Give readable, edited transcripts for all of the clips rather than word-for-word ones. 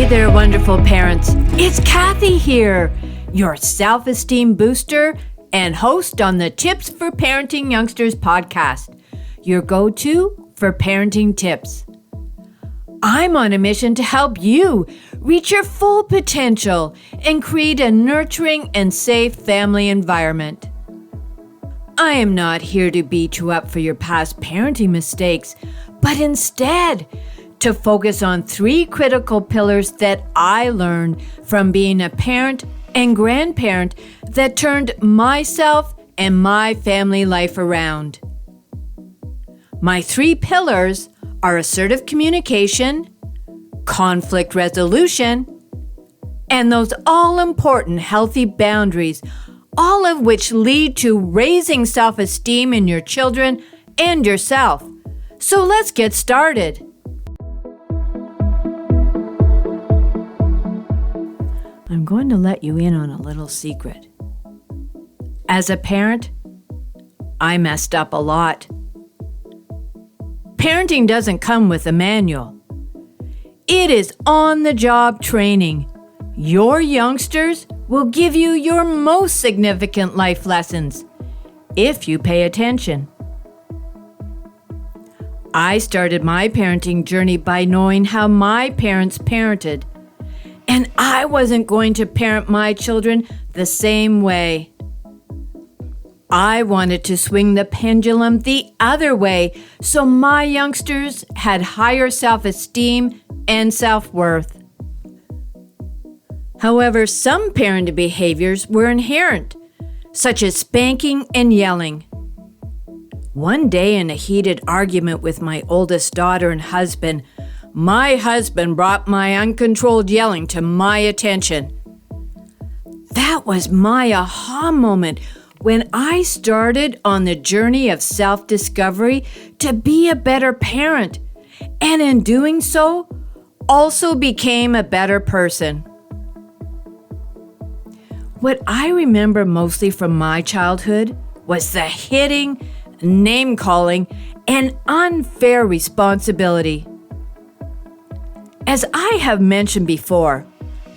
there, wonderful parents. It's Kathy here, your self-esteem booster and host on the Tips for Parenting Youngsters podcast, your go-to for parenting tips. I'm on a mission to help you reach your full potential and create a nurturing and safe family environment. I am not here to beat you up for your past parenting mistakes, but instead to focus on 3 critical pillars that I learned from being a parent and grandparent that turned myself and my family life around. My 3 pillars are assertive communication, conflict resolution, and those all-important healthy boundaries, all of which lead to raising self-esteem in your children and yourself. So let's get started. I'm going to let you in on a little secret. As a parent, I messed up a lot. Parenting doesn't come with a manual. It is on-the-job training. Your youngsters will give you your most significant life lessons if you pay attention. I started my parenting journey by knowing how my parents parented, and I wasn't going to parent my children the same way. I wanted to swing the pendulum the other way so my youngsters had higher self-esteem and self-worth. However, some parenting behaviors were inherent, such as spanking and yelling. One day in a heated argument with my oldest daughter and husband, my husband brought my uncontrolled yelling to my attention. That was my aha moment when I started on the journey of self-discovery to be a better parent, and in doing so, also became a better person. What I remember mostly from my childhood was the hitting, name-calling, and unfair responsibility. As I have mentioned before,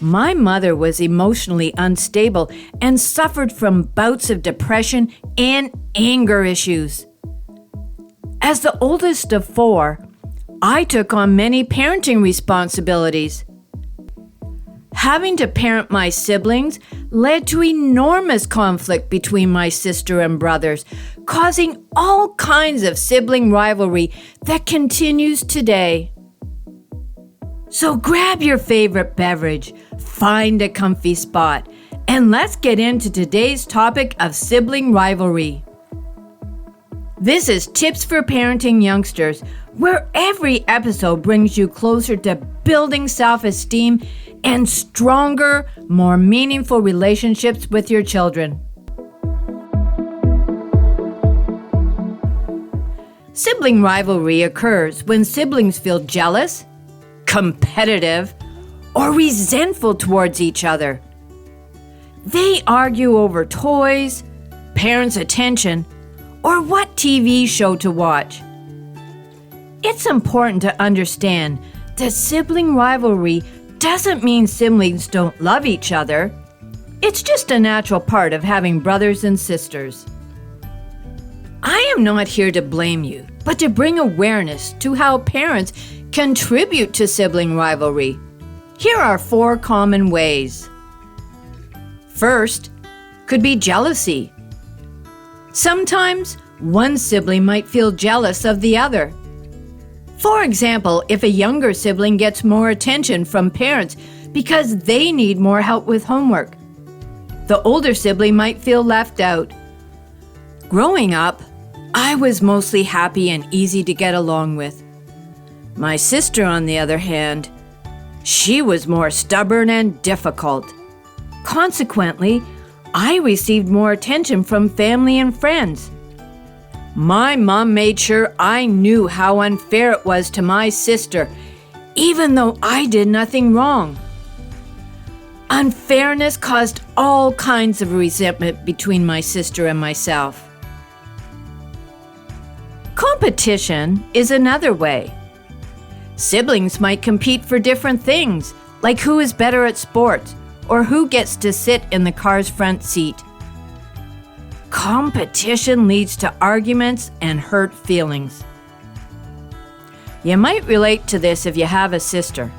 my mother was emotionally unstable and suffered from bouts of depression and anger issues. As the oldest of 4, I took on many parenting responsibilities. Having to parent my siblings led to enormous conflict between my sister and brothers, causing all kinds of sibling rivalry that continues today. So grab your favorite beverage, find a comfy spot, and let's get into today's topic of sibling rivalry. This is Tips for Parenting Youngsters, where every episode brings you closer to building self-esteem and stronger, more meaningful relationships with your children. Sibling rivalry occurs when siblings feel jealous, competitive, or resentful towards each other. They argue over toys, parents' attention, or what TV show to watch. It's important to understand that sibling rivalry doesn't mean siblings don't love each other. It's just a natural part of having brothers and sisters. I am not here to blame you, but to bring awareness to how parents contribute to sibling rivalry. Here are 4 common ways. First, could be jealousy. Sometimes one sibling might feel jealous of the other. For example, if a younger sibling gets more attention from parents because they need more help with homework, the older sibling might feel left out. Growing up, I was mostly happy and easy to get along with. My sister, on the other hand, she was more stubborn and difficult. Consequently, I received more attention from family and friends. My mom made sure I knew how unfair it was to my sister, even though I did nothing wrong. Unfairness caused all kinds of resentment between my sister and myself. Competition is another way. Siblings might compete for different things, like who is better at sports or who gets to sit in the car's front seat. Competition leads to arguments and hurt feelings. You might relate to this if you have a sister.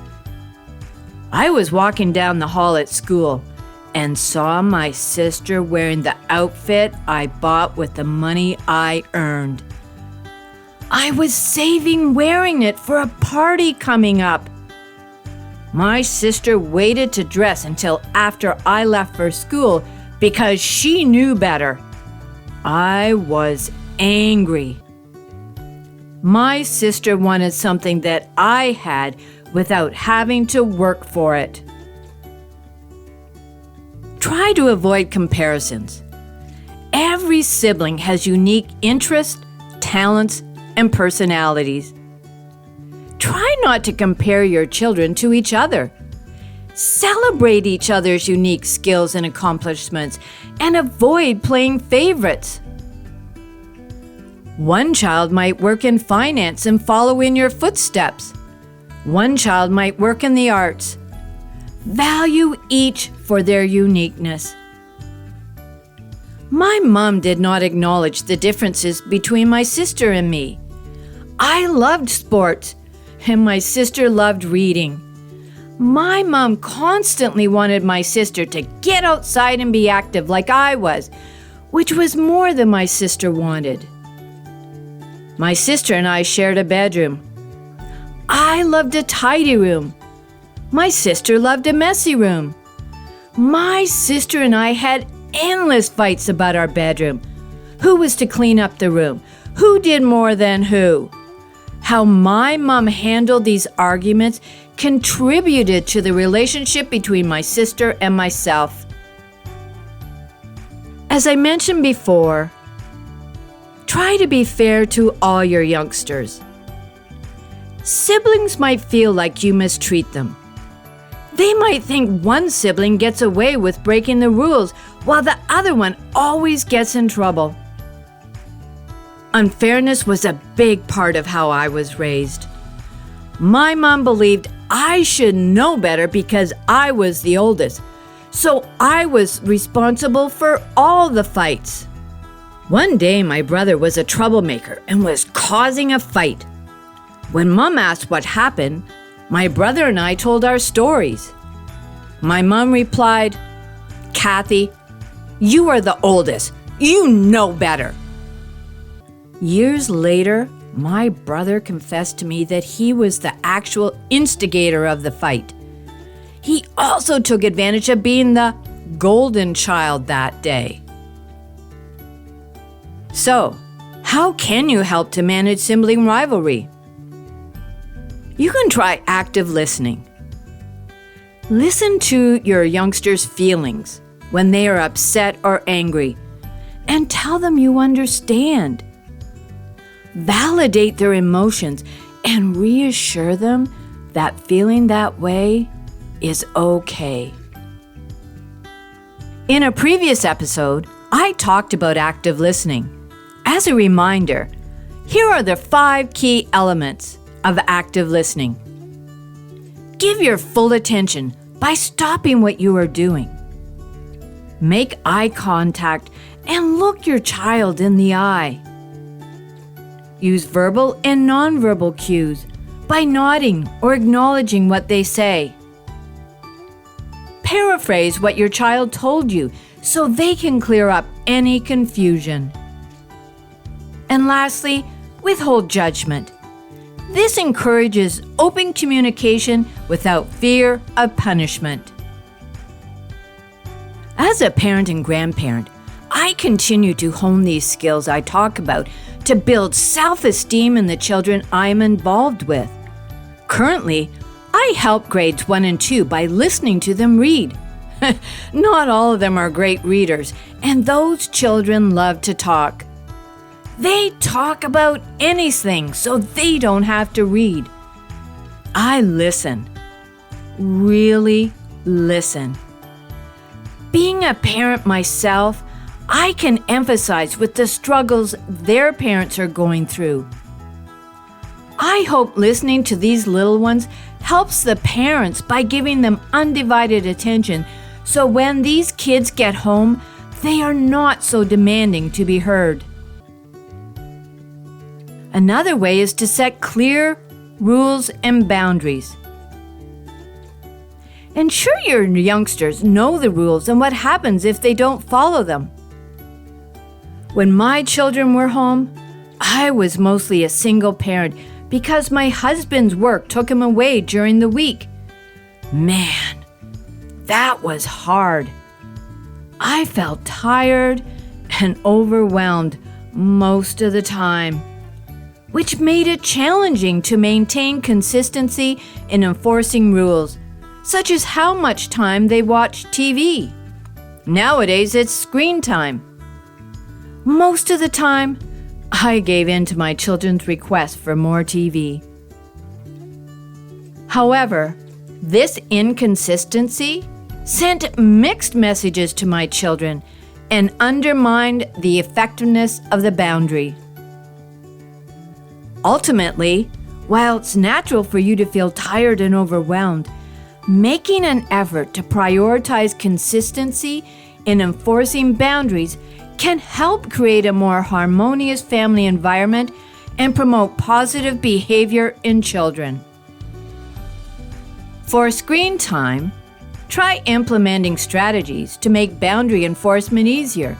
I was walking down the hall at school and saw my sister wearing the outfit I bought with the money I earned. I was saving wearing it for a party coming up. My sister waited to dress until after I left for school because she knew better. I was angry. My sister wanted something that I had without having to work for it. Try to avoid comparisons. Every sibling has unique interests, talents, and personalities. Try not to compare your children to each other. Celebrate each other's unique skills and accomplishments and avoid playing favorites. One child might work in finance and follow in your footsteps. One child might work in the arts. Value each for their uniqueness. My mom did not acknowledge the differences between my sister and me. I loved sports, and my sister loved reading. My mom constantly wanted my sister to get outside and be active like I was, which was more than my sister wanted. My sister and I shared a bedroom. I loved a tidy room. My sister loved a messy room. My sister and I had endless fights about our bedroom. Who was to clean up the room? Who did more than who? How my mom handled these arguments contributed to the relationship between my sister and myself. As I mentioned before, try to be fair to all your youngsters. Siblings might feel like you mistreat them. They might think one sibling gets away with breaking the rules while the other one always gets in trouble. Unfairness was a big part of how I was raised. My mom believed I should know better because I was the oldest, so I was responsible for all the fights. One day, my brother was a troublemaker and was causing a fight. When Mom asked what happened, my brother and I told our stories. My mom replied, "Kathy, you are the oldest. You know better." Years later, my brother confessed to me that he was the actual instigator of the fight. He also took advantage of being the golden child that day. So, how can you help to manage sibling rivalry? You can try active listening. Listen to your youngsters' feelings when they are upset or angry, and tell them you understand. Validate their emotions and reassure them that feeling that way is okay. In a previous episode, I talked about active listening. As a reminder, here are the 5 key elements of active listening. Give your full attention by stopping what you are doing. Make eye contact and look your child in the eye. Use verbal and nonverbal cues by nodding or acknowledging what they say. Paraphrase what your child told you so they can clear up any confusion. And lastly, withhold judgment. This encourages open communication without fear of punishment. As a parent and grandparent, I continue to hone these skills I talk about to build self-esteem in the children I am involved with. Currently, I help grades 1 and 2 by listening to them read. Not all of them are great readers, and those children love to talk. They talk about anything so they don't have to read. I listen. Really listen. Being a parent myself, I can empathize with the struggles their parents are going through. I hope listening to these little ones helps the parents by giving them undivided attention, so when these kids get home, they are not so demanding to be heard. Another way is to set clear rules and boundaries. Ensure your youngsters know the rules and what happens if they don't follow them. When my children were home, I was mostly a single parent because my husband's work took him away during the week. Man, that was hard. I felt tired and overwhelmed most of the time, which made it challenging to maintain consistency in enforcing rules, such as how much time they watch TV. Nowadays, it's screen time. Most of the time, I gave in to my children's request for more TV. However, this inconsistency sent mixed messages to my children and undermined the effectiveness of the boundary. Ultimately, while it's natural for you to feel tired and overwhelmed, making an effort to prioritize consistency in enforcing boundaries can help create a more harmonious family environment and promote positive behavior in children. For screen time, try implementing strategies to make boundary enforcement easier,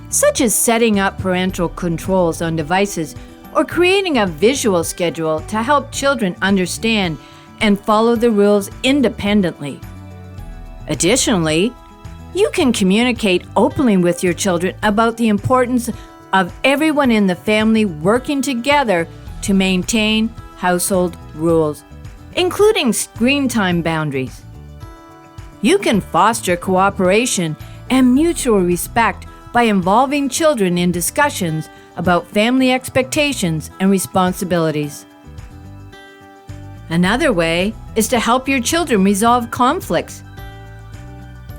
such as setting up parental controls on devices or creating a visual schedule to help children understand and follow the rules independently. Additionally, you can communicate openly with your children about the importance of everyone in the family working together to maintain household rules, including screen time boundaries. You can foster cooperation and mutual respect by involving children in discussions about family expectations and responsibilities. Another way is to help your children resolve conflicts.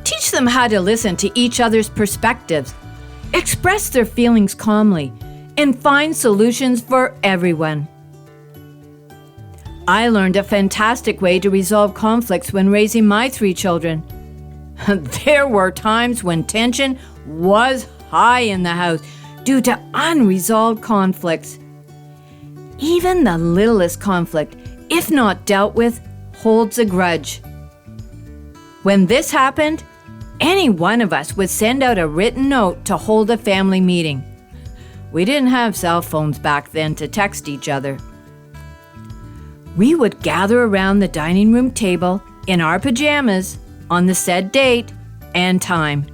Teach them how to listen to each other's perspectives, express their feelings calmly, and find solutions for everyone. I learned a fantastic way to resolve conflicts when raising my 3 children. There were times when tension was high in the house due to unresolved conflicts. Even the littlest conflict, if not dealt with, holds a grudge. When this happened, any one of us would send out a written note to hold a family meeting. We didn't have cell phones back then to text each other. We would gather around the dining room table in our pajamas on the said date and time.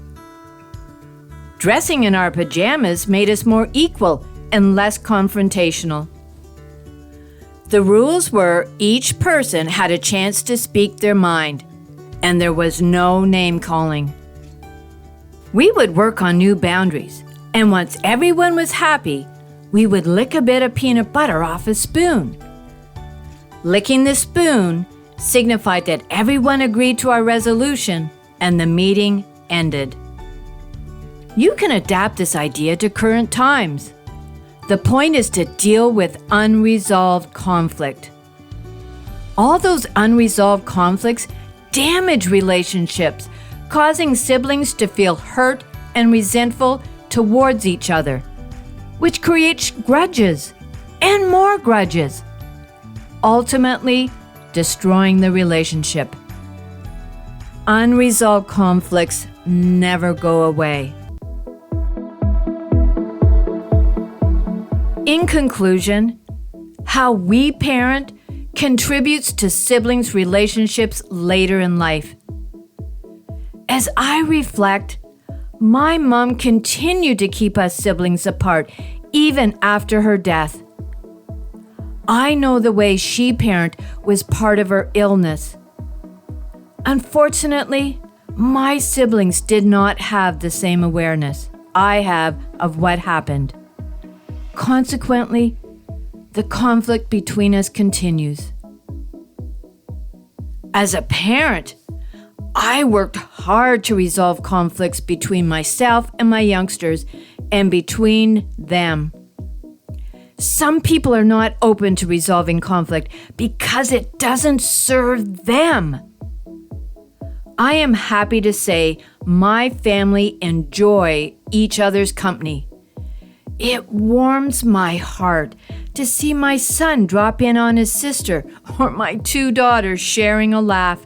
Dressing in our pajamas made us more equal and less confrontational. The rules were each person had a chance to speak their mind, and there was no name-calling. We would work on new boundaries, and once everyone was happy, we would lick a bit of peanut butter off a spoon. Licking the spoon signified that everyone agreed to our resolution, and the meeting ended. You can adapt this idea to current times. The point is to deal with unresolved conflict. All those unresolved conflicts damage relationships, causing siblings to feel hurt and resentful towards each other, which creates grudges and more grudges, ultimately destroying the relationship. Unresolved conflicts never go away. In conclusion, how we parent contributes to siblings' relationships later in life. As I reflect, my mom continued to keep us siblings apart even after her death. I know the way she parented was part of her illness. Unfortunately, my siblings did not have the same awareness I have of what happened. Consequently, the conflict between us continues. As a parent, I worked hard to resolve conflicts between myself and my youngsters and between them. Some people are not open to resolving conflict because it doesn't serve them. I am happy to say my family enjoy each other's company. It warms my heart to see my son drop in on his sister or my 2 daughters sharing a laugh.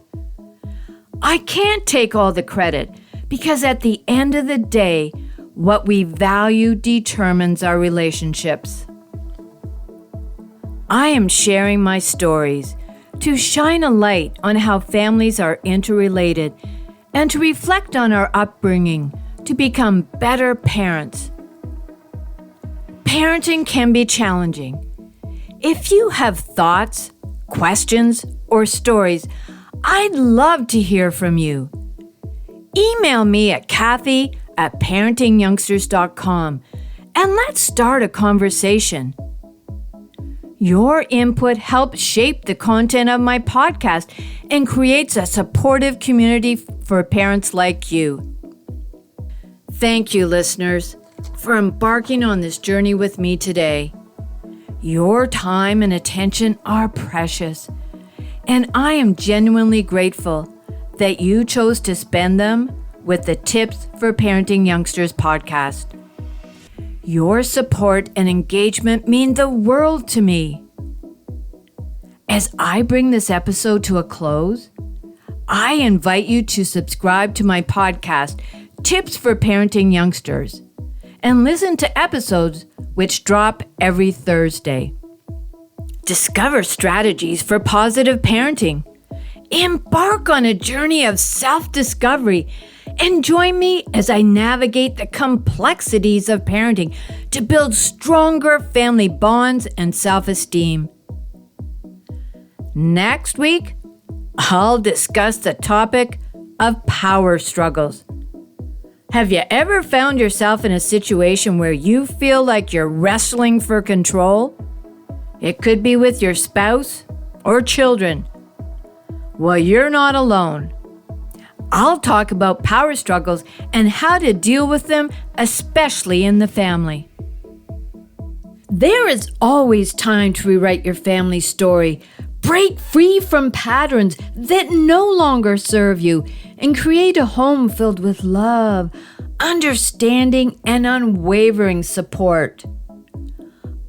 I can't take all the credit because at the end of the day, what we value determines our relationships. I am sharing my stories to shine a light on how families are interrelated and to reflect on our upbringing to become better parents. Parenting can be challenging. If you have thoughts, questions, or stories, I'd love to hear from you. Email me at Kathy@parentingyoungsters.com and let's start a conversation. Your input helps shape the content of my podcast and creates a supportive community for parents like you. Thank you, listeners, for embarking on this journey with me today. Your time and attention are precious, and I am genuinely grateful that you chose to spend them with the Tips for Parenting Youngsters podcast. Your support and engagement mean the world to me. As I bring this episode to a close, I invite you to subscribe to my podcast, Tips for Parenting Youngsters, and listen to episodes which drop every Thursday. Discover strategies for positive parenting. Embark on a journey of self-discovery and join me as I navigate the complexities of parenting to build stronger family bonds and self-esteem. Next week, I'll discuss the topic of power struggles. Have you ever found yourself in a situation where you feel like you're wrestling for control? It could be with your spouse or children. Well, you're not alone. I'll talk about power struggles and how to deal with them, especially in the family. There is always time to rewrite your family story, break free from patterns that no longer serve you, and create a home filled with love, understanding, and unwavering support.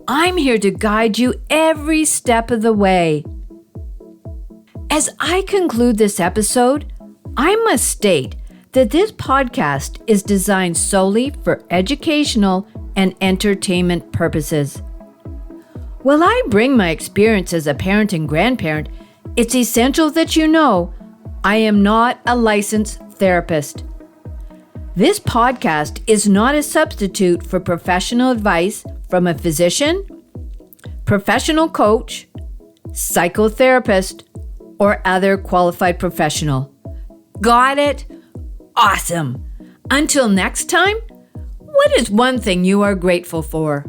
I'm here to guide you every step of the way. As I conclude this episode, I must state that this podcast is designed solely for educational and entertainment purposes. While I bring my experience as a parent and grandparent, it's essential that you know I am not a licensed therapist. This podcast is not a substitute for professional advice from a physician, professional coach, psychotherapist, or other qualified professional. Got it? Awesome. Until next time, what is one thing you are grateful for?